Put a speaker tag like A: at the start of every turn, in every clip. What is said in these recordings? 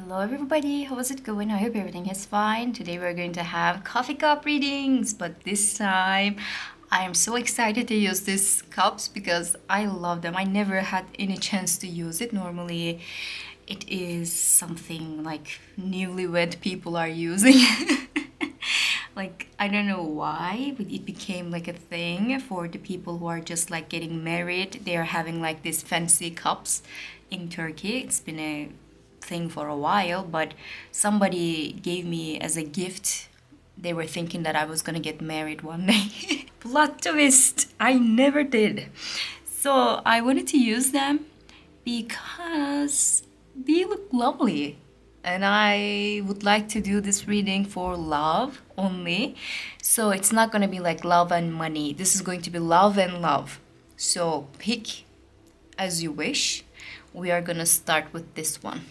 A: Hello everybody, how's it going? I hope everything is fine. Today we're going to have coffee cup readings, but this time I am so excited to use these cups because I love them. I never had any chance to use it. Normally it is something like newlywed people are using. Like I don't know why, but it became like a thing for the people who are just like getting married. They are having like these fancy cups in Turkey. It's been a thing for a while, but somebody gave me as a gift. They were thinking that I was gonna get married one day. Plot twist! I never did. So I wanted to use them because they look lovely. And I would like to do this reading for love only. So it's not gonna be like love and money. This is going to be love and love. So pick as you wish. We are gonna start with this one.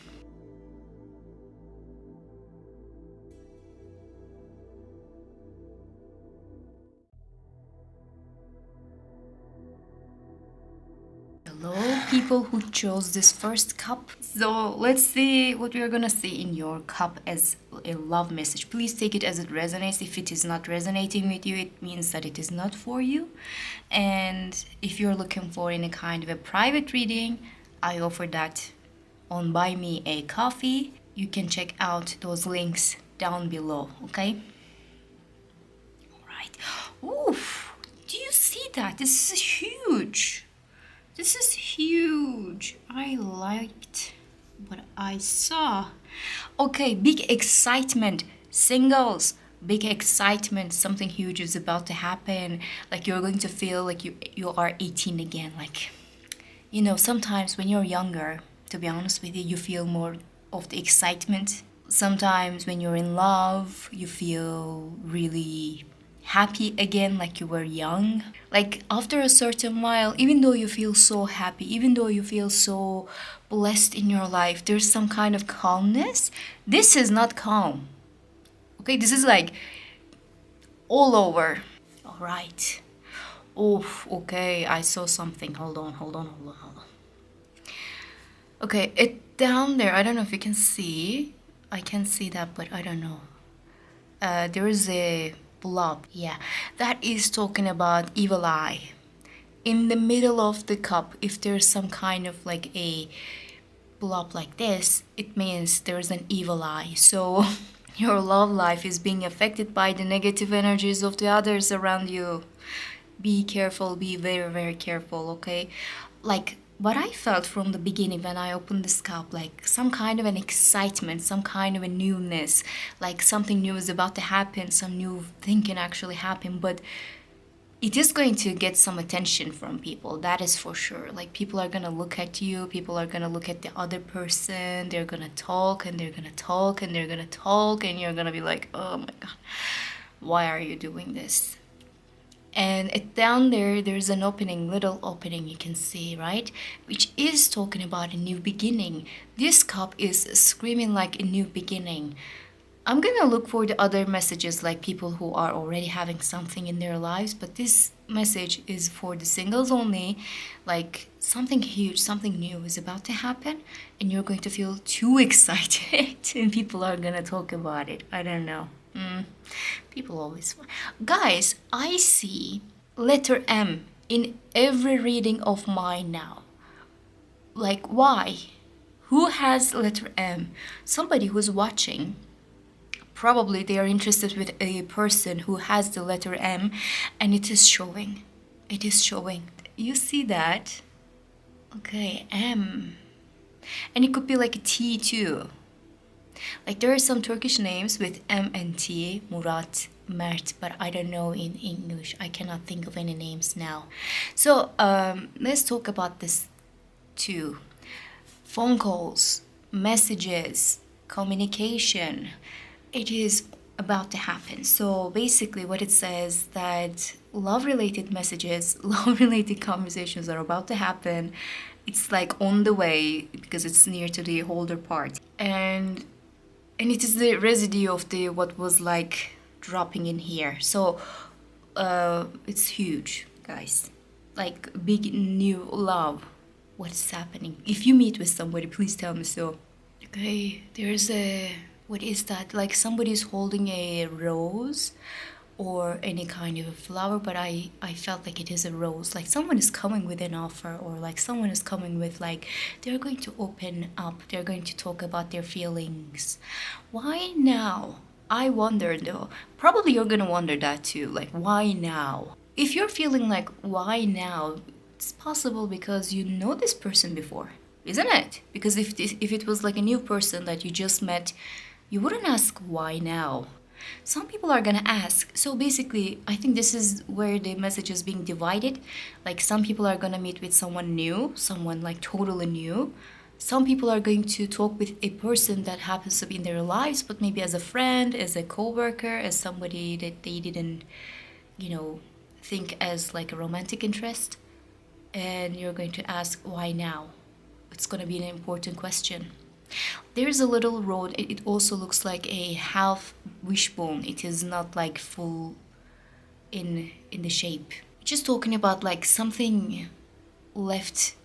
A: Hello, people who chose this first cup. So let's see what we are gonna see in your cup as a love message. Please take it as it resonates. If it is not resonating with you, it means that it is not for you. And if you're looking for any kind of a private reading, I offer that on Buy Me a Coffee. You can check out those links down below, okay? All right. Oof! Do you see that? This is huge. This is huge. I liked what I saw. Okay, big excitement. Singles, big excitement. Something huge is about to happen. Like you're going to feel like you are 18 again. Like, sometimes when you're younger, to be honest with you, you feel more of the excitement. Sometimes when you're in love, you feel really happy again, like you were young. Like after a certain while, even though you feel so happy, even though you feel so blessed in your life, there's some kind of calmness. This is not calm. Okay, this is like all over. All right. Oof, okay, I saw something. Hold on. Okay, it down there. I don't know if you can see. I can see that, but I don't know. There is a blob. Yeah, that is talking about evil eye. In the middle of the cup, if there's some kind of like a blob like this, it means there's an evil eye. So your love life is being affected by the negative energies of the others around you. Be careful, be very, very careful, okay? Like what I felt from the beginning when I opened this cup, like some kind of an excitement, some kind of a newness, like something new is about to happen, some new thing can actually happen, but it is going to get some attention from people, that is for sure. Like people are gonna look at you, people are gonna look at the other person, they're gonna talk and they're gonna talk and they're gonna talk, and you're gonna be like, oh my god, why are you doing this? And down there, there's an opening, little opening you can see, right? Which is talking about a new beginning. This cup is screaming like a new beginning. I'm gonna look for the other messages, like people who are already having something in their lives, but this message is for the singles only. Like something huge, something new is about to happen, and you're going to feel too excited, and people are gonna talk about it. I don't know. People always. Guys, I see letter M in every reading of mine now. Like, why? Who has letter M? Somebody who's watching. Probably they are interested with a person who has the letter M, and it is showing. It is showing. You see that? Okay, M. And it could be like a T too. Like there are some Turkish names with M and T, Murat, Mert, but I don't know in English. I cannot think of any names now. So let's talk about this too. Phone calls, messages, communication. It is about to happen. So basically what it says that love-related messages, love-related conversations are about to happen. It's like on the way because it's near to the holder part. And it is the residue of the what was like dropping in here. So it's huge, guys. Like big new love. What's happening? If you meet with somebody, please tell me so. Okay, there's a, what is that? Like somebody's holding a rose or any kind of a flower, but I felt like it is a rose. Like someone is coming with an offer, or like someone is coming with like they're going to open up, they're going to talk about their feelings. Why now? I wonder though. Probably you're gonna wonder that too. Like, why now? If you're feeling like, why now? It's possible because you know this person before, isn't it? Because if it was like a new person that you just met, you wouldn't ask why now. Some people are gonna ask. So basically, I think this is where the message is being divided. Like some people are gonna meet with someone new, someone like totally new. Some people are going to talk with a person that happens to be in their lives, but maybe as a friend, as a coworker, as somebody that they didn't, you know, think as like a romantic interest. And you're going to ask why now. It's going to be an important question. There's a little road. It also looks like a half wishbone. It is not like full in the shape. Just talking about like something left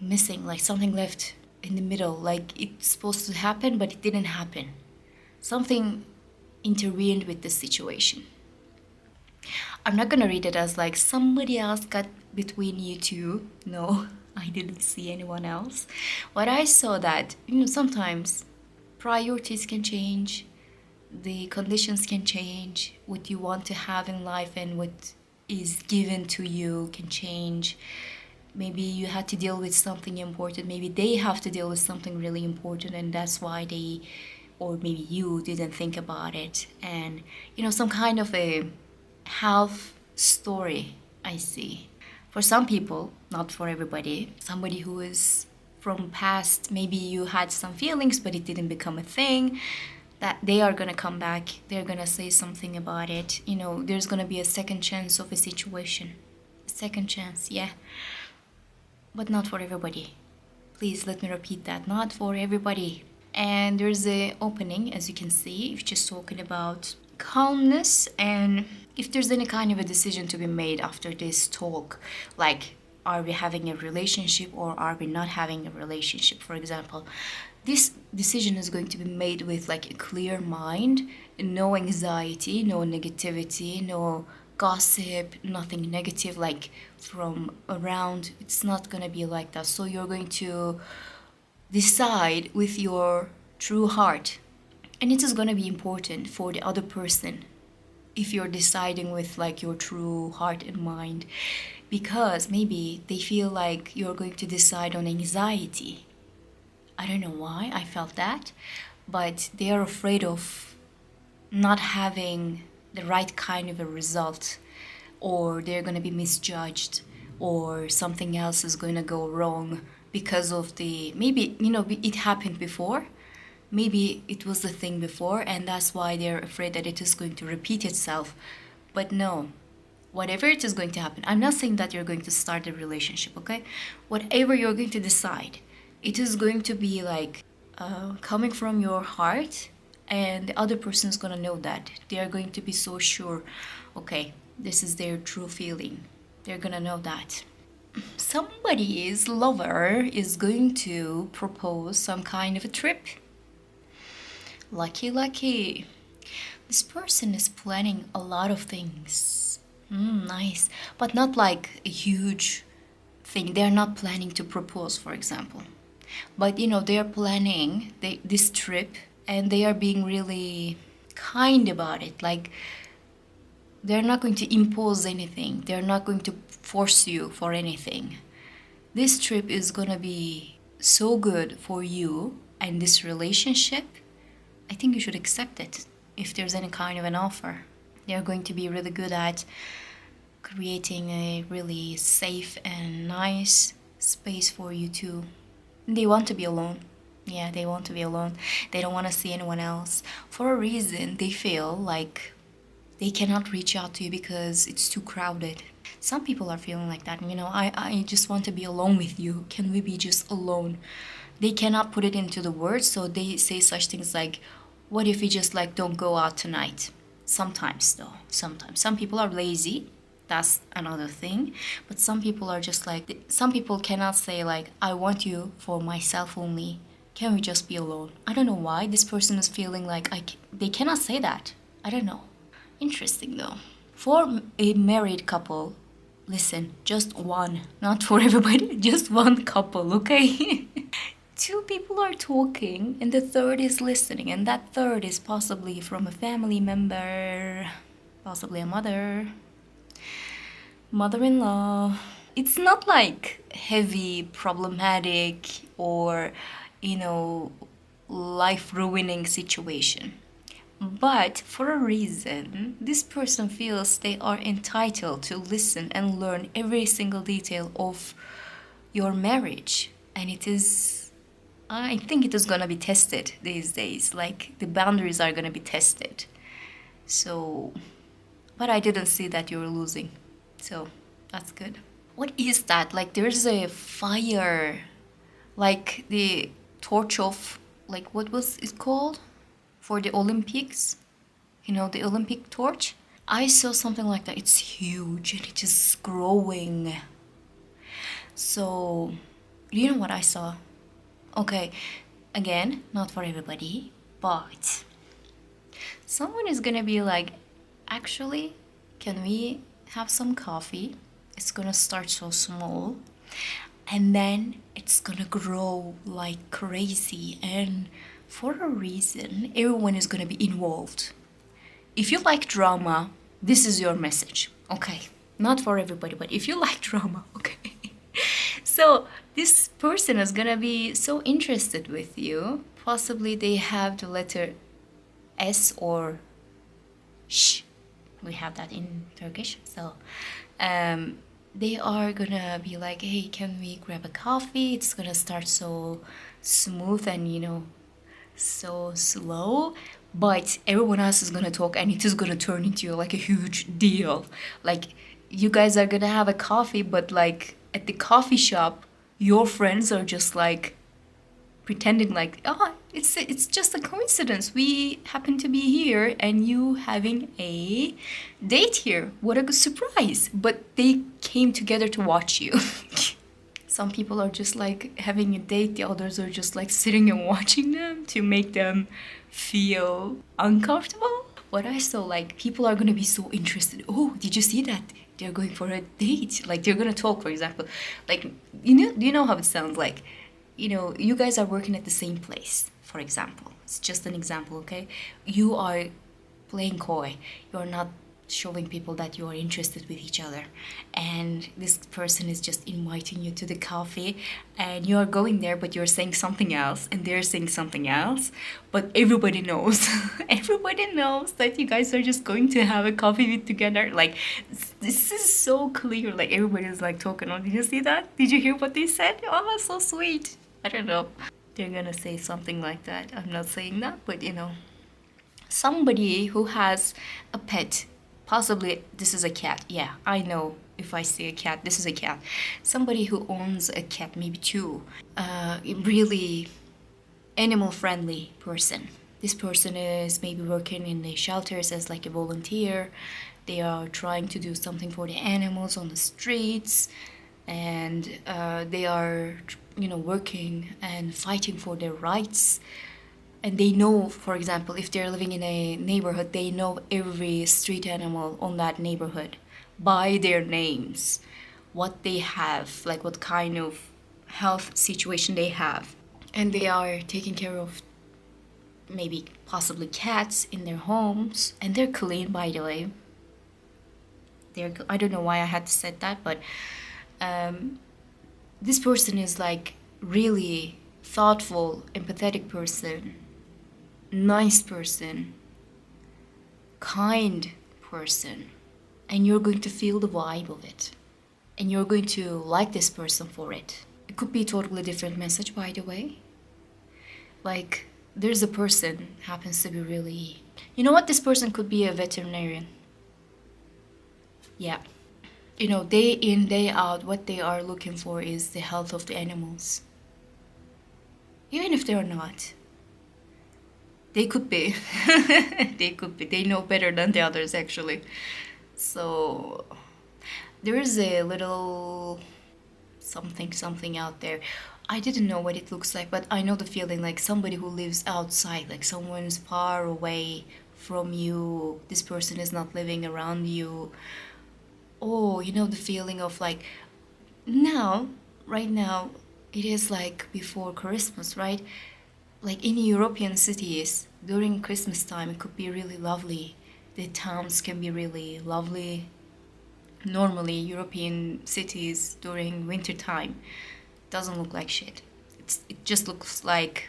A: missing, like something left in the middle, like it's supposed to happen but it didn't happen. Something intervened with the situation. I'm not gonna read it as like somebody else got between you two. No, I didn't see anyone else. What I saw that, sometimes priorities can change, the conditions can change, what you want to have in life and what is given to you can change. Maybe you had to deal with something important, maybe they have to deal with something really important, and that's why they, or maybe you didn't think about it. And some kind of a half story I see. For some people, not for everybody, somebody who is from past, maybe you had some feelings but it didn't become a thing, that they are gonna come back, they're gonna say something about it. There's gonna be a second chance of a situation. A second chance, yeah. But not for everybody. Please let me repeat that, not for everybody. And there's a opening, as you can see, if just talking about calmness, and if there's any kind of a decision to be made after this talk, like are we having a relationship or are we not having a relationship, for example. This decision is going to be made with like a clear mind, no anxiety, no negativity, no gossip, nothing negative like from around. It's not going to be like that. So you're going to decide with your true heart, and it is going to be important for the other person if you're deciding with like your true heart and mind, because maybe they feel like you're going to decide on anxiety. I don't know why I felt that, but they are afraid of not having the right kind of a result, or they're going to be misjudged, or something else is going to go wrong because of the, maybe it happened before, maybe it was the thing before, and that's why they're afraid that it is going to repeat itself. But no, whatever it is going to happen, I'm not saying that you're going to start a relationship, okay? Whatever you're going to decide, it is going to be like coming from your heart, and the other person is going to know that. They are going to be so sure, okay, this is their true feeling. They're going to know that. Somebody's lover is going to propose some kind of a trip. Lucky, lucky. This person is planning a lot of things. Nice. But not like a huge thing. They're not planning to propose, for example. But they are planning this trip, and they are being really kind about it. Like, they're not going to impose anything. They're not going to force you for anything. This trip is going to be so good for you and this relationship. I think you should accept it if there's any kind of an offer. They're going to be really good at creating a really safe and nice space for you too. They want to be alone. Yeah, they want to be alone. They don't want to see anyone else. For a reason, they feel like they cannot reach out to you because it's too crowded. Some people are feeling like that. I just want to be alone with you. Can we be just alone? They cannot put it into the words, so they say such things like, what if we just like don't go out tonight? Sometimes though, sometimes. Some people are lazy. That's another thing. But some people are just like, some people cannot say like, I want you for myself only. Can we just be alone? I don't know why this person is feeling like they cannot say that. I don't know. Interesting though. For a married couple, listen, just one, not for everybody, just one couple, okay? Two people are talking and the third is listening, and that third is possibly from a family member, possibly a mother-in-law. It's not like heavy, problematic, or, you know, life ruining situation. But for a reason, this person feels they are entitled to listen and learn every single detail of your marriage. And I think it is gonna be tested these days. Like the boundaries are gonna be tested. So, but I didn't see that you were losing. So that's good. What is that? Like there's a fire, like the torch of, like what was it called? For the Olympics, you know, the Olympic torch. I saw something like that. It's huge and it is growing. So, you know what I saw? Okay, again, not for everybody, but someone is gonna be like, actually, can we have some coffee? It's gonna start so small and then it's gonna grow like crazy, and for a reason, everyone is gonna be involved. If you like drama, this is your message, okay? Not for everybody, but if you like drama, okay? So this person is gonna be so interested with you. Possibly they have the letter S or sh. We have that in Turkish. So they are gonna be like, hey, can we grab a coffee? It's gonna start so smooth and, you know, so slow, but everyone else is gonna talk and it is gonna turn into like a huge deal. Like you guys are gonna have a coffee, but like at the coffee shop your friends are just like pretending like, oh, it's just a coincidence, we happen to be here and you having a date here, what a good surprise, but they came together to watch you. Some people are just like having a date, the others are just like sitting and watching them to make them feel uncomfortable. What I saw, like people are gonna be so interested. Oh, did you see that? They're going for a date. Like they're gonna talk, for example. Like, do you know how it sounds like? You know, you guys are working at the same place, for example. It's just an example, okay? You are playing coy. You're not showing people that you are interested with each other, and this person is just inviting you to the coffee and you're going there, but you're saying something else and they're saying something else, but everybody knows. Everybody knows that you guys are just going to have a coffee with together. Like this is so clear, like everybody's like talking. Oh, did you see that? Did you hear what they said? Oh, so sweet. I don't know, they're gonna say something like that. I'm not saying that, but you know, somebody who has a pet. Possibly this is a cat. Yeah, I know if I see a cat, this is a cat. Somebody who owns a cat, maybe two. Really animal friendly person. This person is maybe working in the shelters as like a volunteer. They are trying to do something for the animals on the streets, and they are, you know, working and fighting for their rights. And they know, for example, if they're living in a neighborhood, they know every street animal on that neighborhood by their names, what they have, like what kind of health situation they have. And they are taking care of maybe possibly cats in their homes, and they're clean, by the way. I don't know why I had to say that, but this person is like really thoughtful, empathetic person, nice person, kind person, and you're going to feel the vibe of it, and you're going to like this person for it. It could be a totally different message, by the way. Like there's a person happens to be really, you know what, this person could be a veterinarian. Yeah, you know, day in day out what they are looking for is the health of the animals, even if they're not. They could be. They could be. They know better than the others, actually. So there is a little something out there. I didn't know what it looks like, but I know the feeling like somebody who lives outside, like someone's far away from you. This person is not living around you. Oh, you know the feeling of like now, right now, it is like before Christmas, right? Like in European cities, during Christmas time, it could be really lovely. The towns can be really lovely. Normally, European cities during winter time doesn't look like shit. It just looks like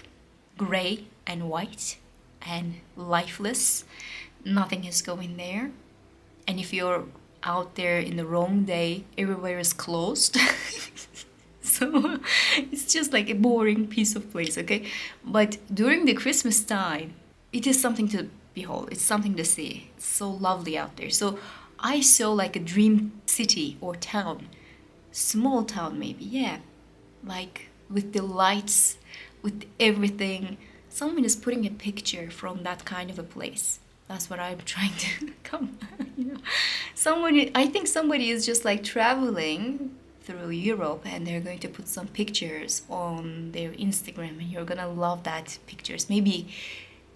A: gray and white and lifeless. Nothing is going there. And if you're out there in the wrong day, everywhere is closed. So it's just like a boring piece of place, okay? But during the Christmas time, it is something to behold. It's something to see. It's so lovely out there. So I saw like a dream city or town, small town maybe, yeah, like with the lights, with everything. Someone is putting a picture from that kind of a place. That's what I'm trying to come. You know, I think somebody is just like traveling through Europe and they're going to put some pictures on their Instagram and you're gonna love that pictures. Maybe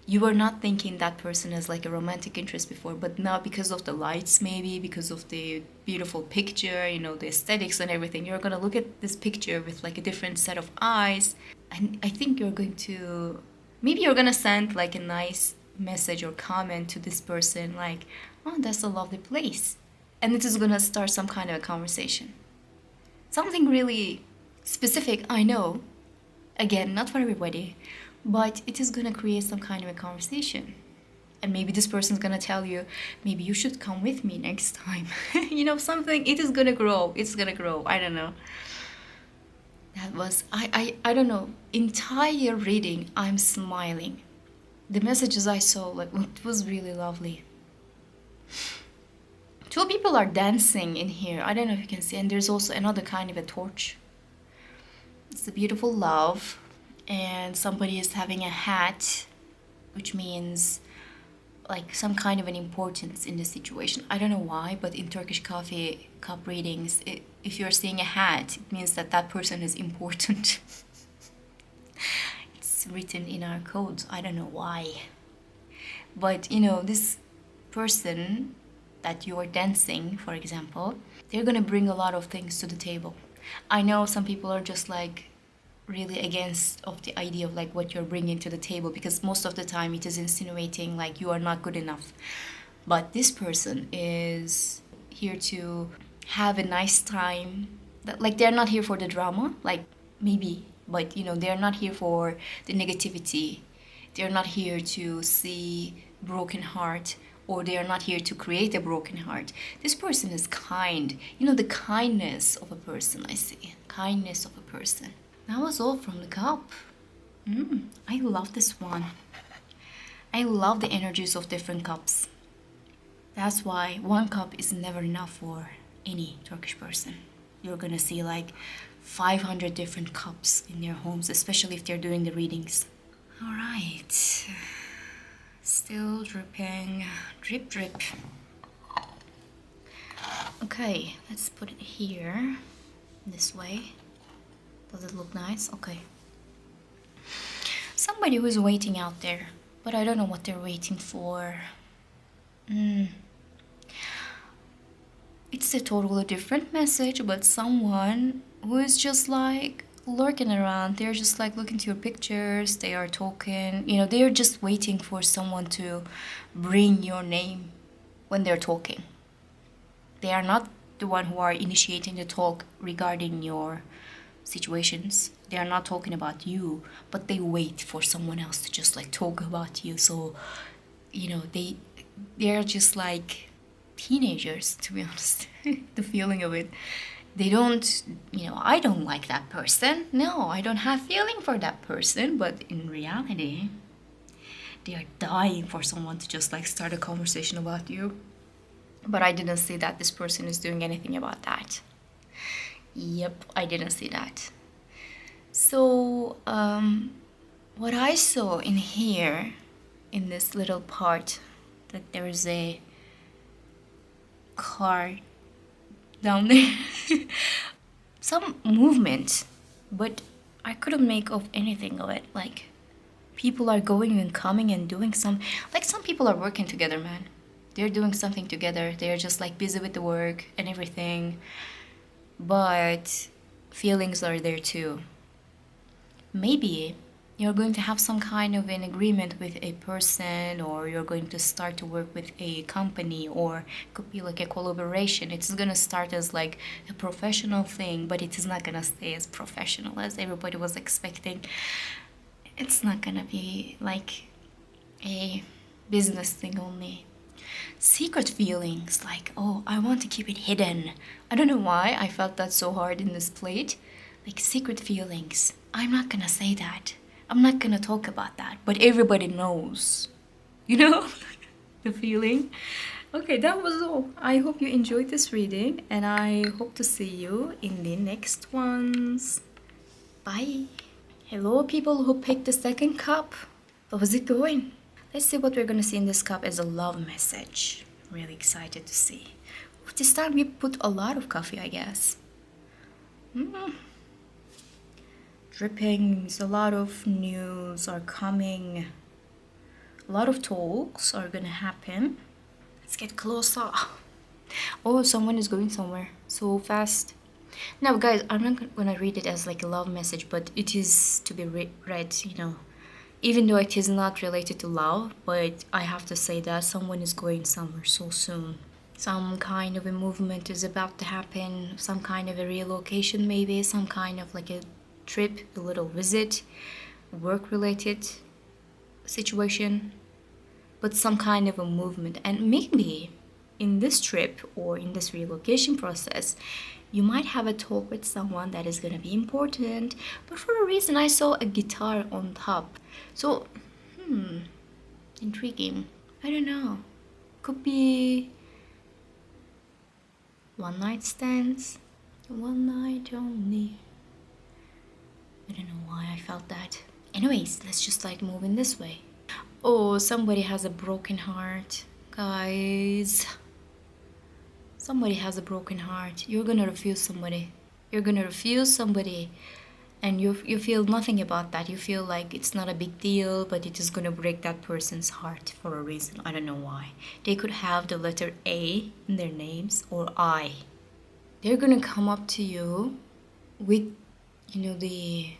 A: you were not thinking that person as like a romantic interest before, but now because of the lights, maybe because of the beautiful picture, you know, the aesthetics and everything, you're gonna look at this picture with like a different set of eyes. And I think you're going to, maybe you're gonna send like a nice message or comment to this person like, oh, that's a lovely place. And it is gonna start some kind of a conversation. Something really specific, I know. Again, not for everybody, but it is gonna create some kind of a conversation. And maybe this person's gonna tell you, maybe you should come with me next time. You know, something, it is gonna grow. It's gonna grow. I don't know. That was, I don't know. Entire reading, I'm smiling. The messages I saw, like, it was really lovely. Two people are dancing in here. I don't know if you can see. And there's also another kind of a torch. It's a beautiful love. And somebody is having a hat, which means like some kind of an importance in the situation. I don't know why, but in Turkish coffee cup readings, if you're seeing a hat, it means that that person is important. It's written in our codes. I don't know why. But, you know, this person that you're dancing, for example, they're gonna bring a lot of things to the table. I know some people are just like really against of the idea of like what you're bringing to the table because most of the time it is insinuating like you are not good enough. But this person is here to have a nice time. Like they're not here for the drama, like maybe, but you know, they're not here for the negativity. They're not here to see broken heart, or they are not here to create a broken heart. This person is kind. You know, the kindness of a person, I see. Kindness of a person. That was all from the cup. I love this one. I love the energies of different cups. That's why one cup is never enough for any Turkish person. You're gonna see like 500 different cups in their homes, especially if they're doing the readings. All right. Still dripping. Drip, drip. Okay, let's put it here. This way. Does it look nice? Okay. Somebody who is waiting out there, but I don't know what they're waiting for. It's a totally different message, but someone who is just like lurking around. They're just like looking to your pictures. They are talking. You know, they're just waiting for someone to bring your name when they're talking. They are not the one who are initiating the talk regarding your situations. They are not talking about you, but they wait for someone else to just like talk about you. So, you know, they're just like teenagers, to be honest. The feeling of it. They don't, you know, I don't like that person. No, I don't have feeling for that person. But in reality, they are dying for someone to just like start a conversation about you. But I didn't see that this person is doing anything about that. Yep, I didn't see that. So, what I saw in here, in this little part, that there is a car down there. Some movement, but I couldn't make of anything of it. Like, people are going and coming and doing some people are working together, man. They're doing something together. They're just like busy with the work and everything. But feelings are there too. Maybe you're going to have some kind of an agreement with a person, or you're going to start to work with a company, or it could be like a collaboration. It's going to start as like a professional thing, but it is not going to stay as professional as everybody was expecting. It's not going to be like a business thing only. Secret feelings, like, oh, I want to keep it hidden. I don't know why I felt that so hard in this plate. Like, secret feelings. I'm not gonna say that. I'm not gonna talk about that. But everybody knows. You know? The feeling. Okay, that was all. I hope you enjoyed this reading, and I hope to see you in the next ones. Bye. Hello, people who picked the second cup. How was it going? Let's see what we're gonna see in this cup as a love message. Really excited to see. This time we put a lot of coffee, I guess. Drippings, a lot of news are coming. A lot of talks are gonna happen. Let's get closer. Oh, someone is going somewhere so fast. Now, guys, I'm not gonna read it as like a love message, but it is to be read, you know. Even though it is not related to love, but I have to say that someone is going somewhere so soon. Some kind of a movement is about to happen, some kind of a relocation maybe, some kind of like a trip, a little visit, work-related situation, but some kind of a movement. And maybe in this trip or in this relocation process, you might have a talk with someone that is going to be important, but for a reason I saw a guitar on top. So, intriguing. I don't know. Could be one night stands, one night only. I don't know why I felt that. Anyways, let's just like move in this way. Oh, somebody has a broken heart. Guys, somebody has a broken heart. You're gonna refuse somebody. You're gonna refuse somebody. And you feel nothing about that. You feel like it's not a big deal, but it is gonna break that person's heart for a reason. I don't know why. They could have the letter A in their names or I. They're gonna come up to you with, you know, the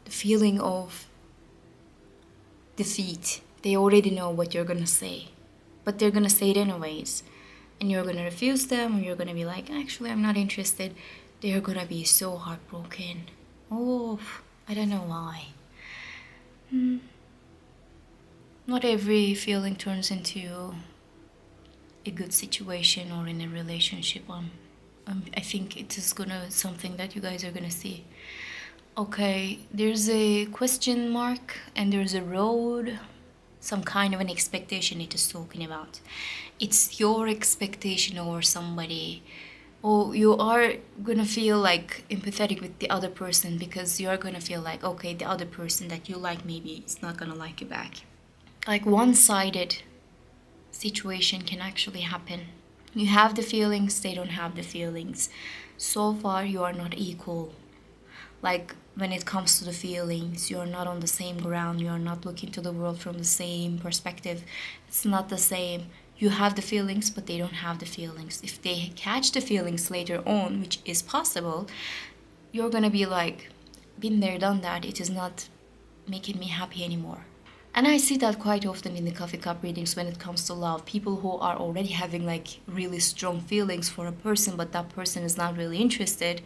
A: feeling of defeat. They already know what you're gonna say, but they're gonna say it anyways. And you're gonna refuse them, or you're gonna be like, actually, I'm not interested. They're gonna be so heartbroken. Oh, I don't know why. Not every feeling turns into a good situation or in a relationship. I think it is gonna something that you guys are gonna see. Okay, there's a question mark and there's a road. Some kind of an expectation it is talking about. It's your expectation over somebody. Or you are gonna feel like empathetic with the other person because you're gonna feel like, okay, the other person that you like maybe is not gonna like you back. Like one-sided situation can actually happen. You have the feelings, they don't have the feelings. So far, you are not equal. Like when it comes to the feelings, you're not on the same ground. You're not looking to the world from the same perspective. It's not the same. You have the feelings, but they don't have the feelings. If they catch the feelings later on, which is possible, you're gonna be like, been there, done that. It is not making me happy anymore. And I see that quite often in the coffee cup readings when it comes to love. People who are already having like really strong feelings for a person, but that person is not really interested.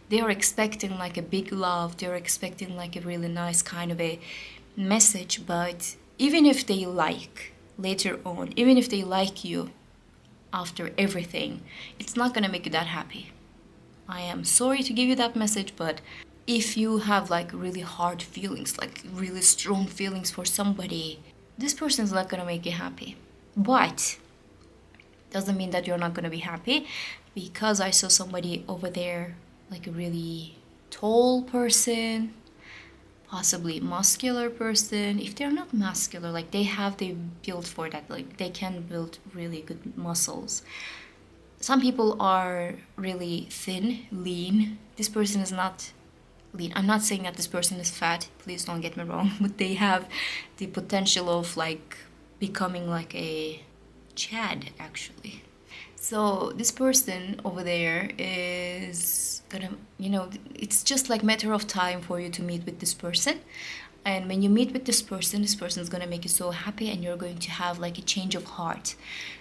A: They are expecting like a big love. They're expecting like a really nice kind of a message. But even if they like later on, even if they like you after everything, it's not gonna make you that happy. I am sorry to give you that message, but if you have like really hard feelings, like really strong feelings for somebody, this person's not gonna make you happy. But doesn't mean that you're not gonna be happy, because I saw somebody over there, like a really tall person, possibly muscular person. If they're not muscular, like they have the build for that, like they can build really good muscles. Some people are really thin, lean. This person is not lean. I'm not saying that this person is fat, please don't get me wrong, but they have the potential of like becoming like a Chad actually. So this person over there is gonna, it's just like matter of time for you to meet with this person. And when you meet with this person is gonna make you so happy, and you're going to have like a change of heart.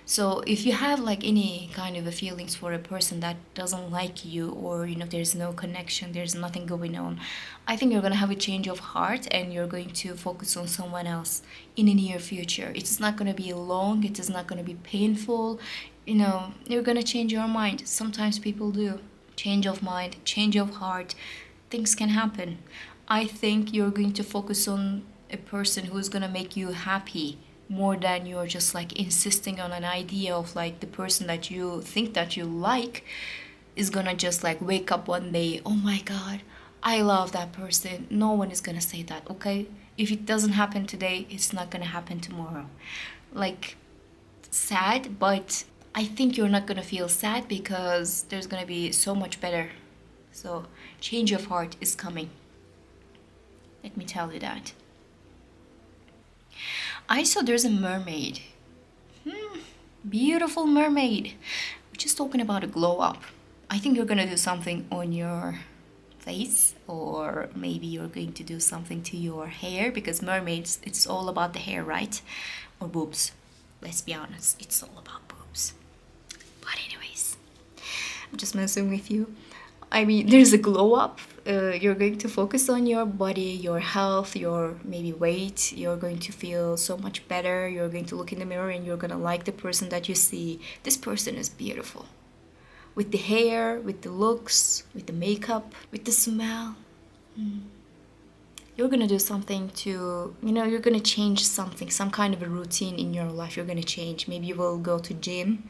A: So if you have like any kind of a feelings for a person that doesn't like you, or there's no connection, there's nothing going on, I think you're gonna have a change of heart, and you're going to focus on someone else in the near future. It's not gonna be long, it is not gonna be painful. You're gonna change your mind. Sometimes people do. Change of mind, change of heart, things can happen. I think you're going to focus on a person who's gonna make you happy more than you're just like insisting on an idea of like the person that you think that you like is gonna just like wake up one day, oh my god, I love that person. No one is gonna say that, okay? If it doesn't happen today, it's not gonna happen tomorrow. Like, sad, but I think you're not gonna feel sad because there's gonna be so much better. So, change of heart is coming. Let me tell you that. I saw there's a mermaid. Beautiful mermaid. We're just talking about a glow up. I think you're gonna do something on your face, or maybe you're going to do something to your hair, because mermaids, it's all about the hair, right? Or boobs. Let's be honest, it's all about boobs. But anyways, I'm just messing with you. I mean, there's a glow up. You're going to focus on your body, your health, your maybe weight. You're going to feel so much better. You're going to look in the mirror and you're going to like the person that you see. This person is beautiful. With the hair, with the looks, with the makeup, with the smell. You're going to do something to, you're going to change something, some kind of a routine in your life. You're going to change. Maybe you will go to gym,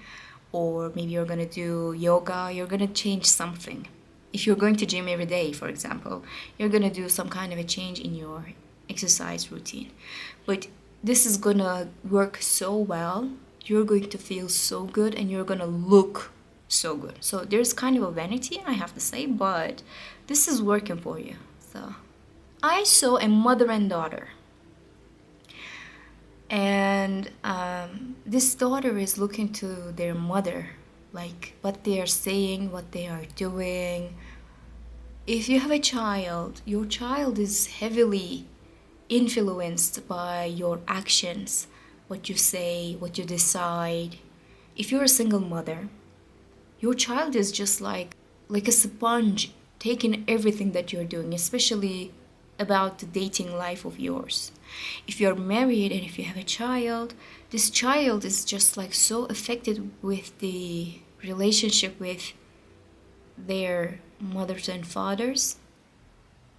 A: or maybe you're going to do yoga. You're going to change something. If you're going to gym every day, for example, you're going to do some kind of a change in your exercise routine. But this is going to work so well. You're going to feel so good, and you're going to look so good. So there's kind of a vanity, I have to say, but this is working for you. So I saw a mother and daughter. And this daughter is looking to their mother, like what they are saying, what they are doing. If you have a child, your child is heavily influenced by your actions, what you say, what you decide. If you're a single mother, your child is just like a sponge, taking everything that you're doing, especially about the dating life of yours. If you're married and if you have a child, this child is just like so affected with the relationship with their mothers and fathers.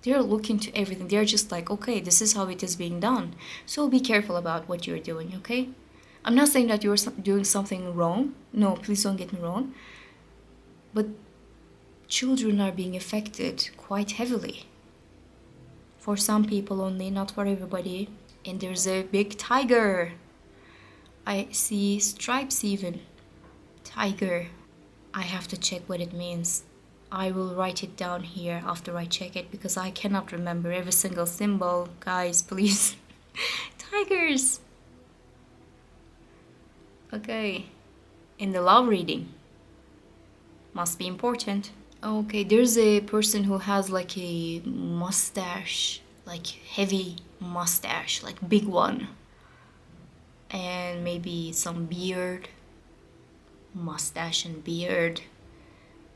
A: They're looking to everything. They're just like, okay, this is how it is being done. So be careful about what you're doing, okay? I'm not saying that you're doing something wrong. No, please don't get me wrong. But children are being affected quite heavily. For some people only, not for everybody. And there's a big tiger. I see stripes even. Tiger. I have to check what it means. I will write it down here after I check it, because I cannot remember every single symbol. Guys, please. Tigers. Okay. In the love reading. Must be important. Okay, there's a person who has like a mustache, like heavy mustache, like big one. And maybe some beard. Mustache and beard.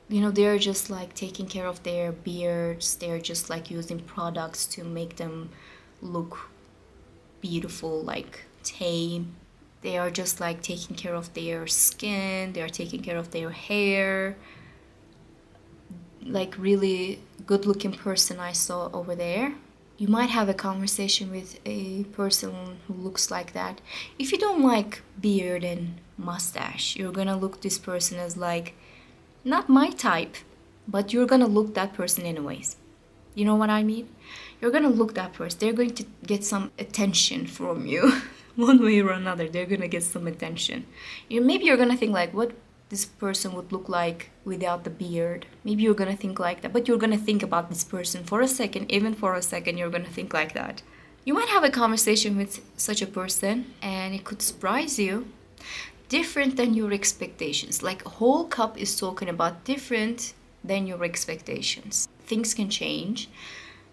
A: They're just like taking care of their beards. They're just like using products to make them look beautiful, like tame. They are just like taking care of their skin. They are taking care of their hair. Like really good looking person I saw over there. You might have a conversation with a person who looks like that. If you don't like beard and mustache, you're gonna look this person as like, not my type, but you're gonna look that person anyways. You know what I mean? You're gonna look that person. They're going to get some attention from you. One way or another, they're gonna get some attention. Maybe you're gonna think like, what this person would look like without the beard. Maybe you're gonna think like that, but you're gonna think about this person for a second. Even for a second, you're gonna think like that. You might have a conversation with such a person and it could surprise you. Different than your expectations. Like whole cup is talking about different than your expectations. Things can change.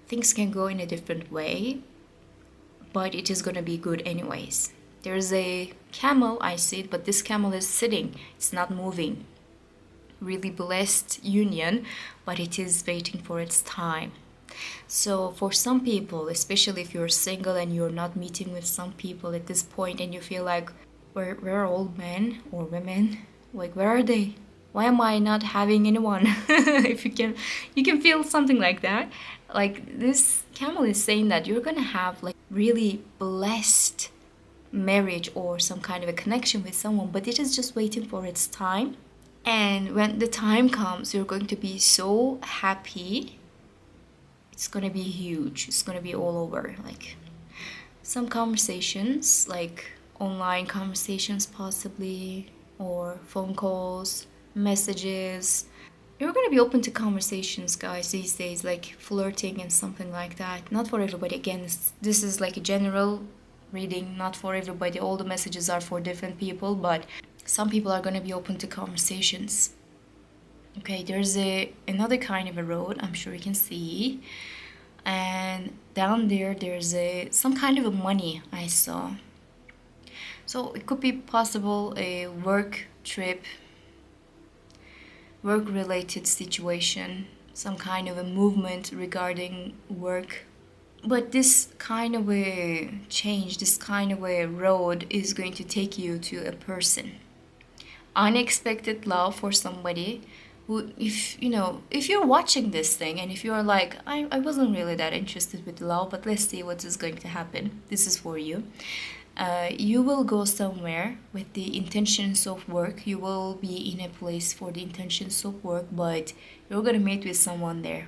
A: Things can go in a different way, but it is gonna be good anyways. There's a camel, I see it, but this camel is sitting. It's not moving. Really blessed union, but it is waiting for its time. So for some people, especially if you're single and you're not meeting with some people at this point and you feel like, where are all men or women? Like, where are they? Why am I not having anyone? If you can feel something like that. Like this camel is saying that you're gonna have like really blessed marriage or some kind of a connection with someone, but it is just waiting for its time. And when the time comes, you're going to be so happy. It's gonna be huge. It's gonna be all over. Like some conversations, like online conversations possibly, or phone calls, messages. You're gonna be open to conversations, guys, these days, like flirting and something like that. Not for everybody. Again, this is like a general reading, not for everybody. All the messages are for different people, but some people are gonna be open to conversations. Okay, there's another kind of a road, I'm sure you can see. And down there's some kind of a money I saw. So it could be possible a work trip, work-related situation, some kind of a movement regarding work. But this kind of a change, this kind of a road is going to take you to a person. Unexpected love for somebody who, if you're watching this thing and if you're like, I wasn't really that interested with love, but let's see what is going to happen. This is for you. You will go somewhere with the intentions of work. You will be in a place for the intentions of work, but you're going to meet with someone there.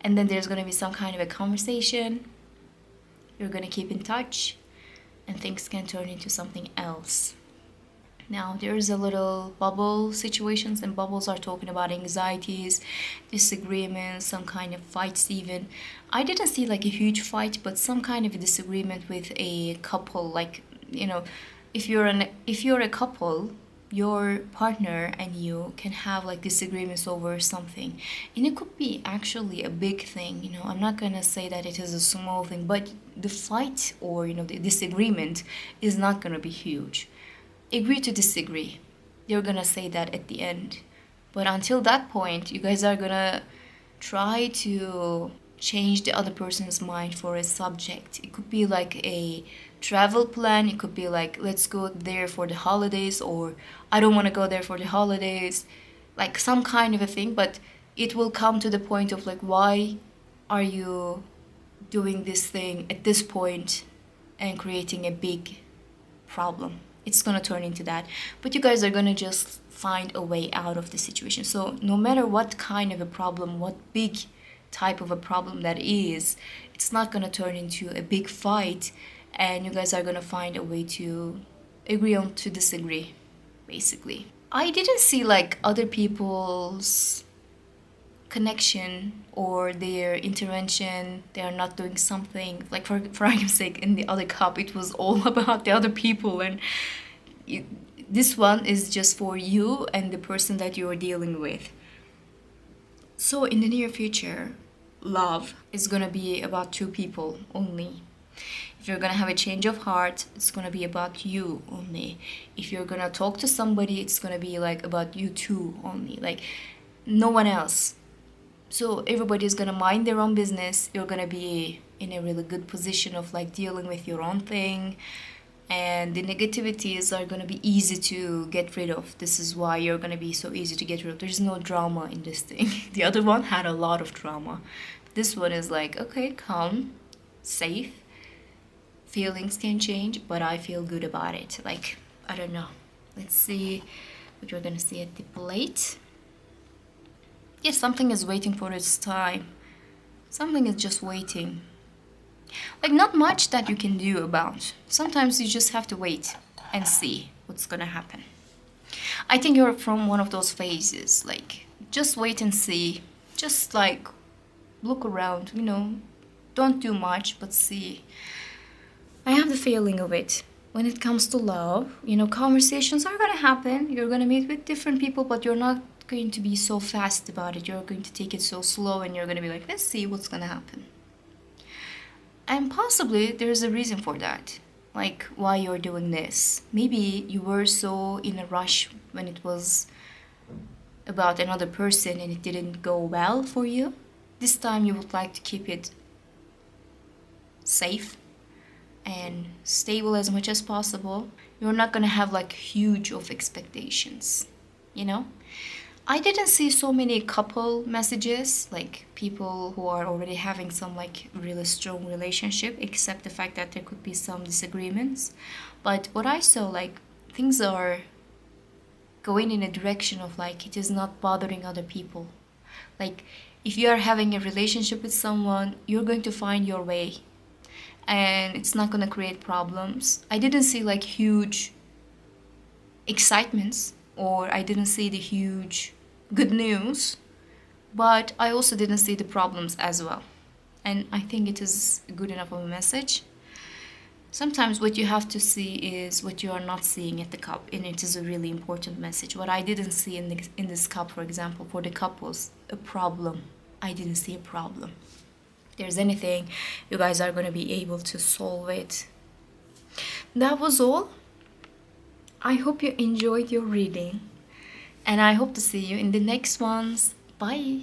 A: And then there's going to be some kind of a conversation. You're going to keep in touch, and things can turn into something else. Now, there's a little bubble situations, and bubbles are talking about anxieties, disagreements, some kind of fights even. I didn't see like a huge fight, but some kind of a disagreement with a couple. Like, if you're a couple, your partner and you can have like disagreements over something. And it could be actually a big thing, I'm not gonna say that it is a small thing, but the fight or, the disagreement is not gonna be huge. Agree to disagree. You're gonna say that at the end. But until that point, you guys are gonna try to change the other person's mind for a subject. It could be like a travel plan. It could be like, let's go there for the holidays, or I don't want to go there for the holidays. Like some kind of a thing, but it will come to the point of like, why are you doing this thing at this point and creating a big problem? It's gonna turn into that. But you guys are gonna just find a way out of the situation. So no matter what kind of a problem, what big type of a problem that is, it's not gonna turn into a big fight, and you guys are gonna find a way to agree on to disagree, basically. I didn't see like other people's connection or their intervention. They are not doing something like, for argument's sake, in the other cup it was all about the other people, and this one is just for you and the person that you are dealing with. So in the near future, love is gonna be about two people only. If you're gonna have a change of heart, it's gonna be about you only. If you're gonna talk to somebody, it's gonna be like about you two only, like no one else. So everybody's gonna mind their own business. You're gonna be in a really good position of like dealing with your own thing, and the negativities are gonna be easy to get rid of. This is why you're gonna be so easy to get rid of. There's no drama in this thing. The other one had a lot of drama. This one is like, okay, calm, safe. Feelings can change, but I feel good about it. Like, I don't know. Let's see what you're gonna see at the plate. Yes, something is waiting for its time. Something is just waiting. Like, not much that you can do about. Sometimes you just have to wait and see what's gonna happen. I think you're from one of those phases. Like, just wait and see. Just like look around, Don't do much, but see. I have the feeling of it. When it comes to love, conversations are gonna happen. You're gonna meet with different people, but you're not going to be so fast about it. You're going to take it so slow and you're gonna be like, let's see what's gonna happen. And possibly there's a reason for that. Like why you're doing this. Maybe you were so in a rush when it was about another person and it didn't go well for you. This time you would like to keep it safe and stable as much as possible. You're not gonna have like huge of expectations, you know? I didn't see so many couple messages, like people who are already having some like really strong relationship, except the fact that there could be some disagreements. But what I saw, like things are going in a direction of like it is not bothering other people. Like if you are having a relationship with someone, you're going to find your way and it's not going to create problems. I didn't see like huge excitements or I didn't see the huge good news, but I also didn't see the problems as well. And I think it is good enough of a message. Sometimes what you have to see is what you are not seeing at the cup, and it is a really important message. What I didn't see in this cup, for example, for the couples, a problem. I didn't see a problem. If there's anything, you guys are going to be able to solve it. That was all. I hope you enjoyed your reading, and I hope to see you in the next ones. Bye.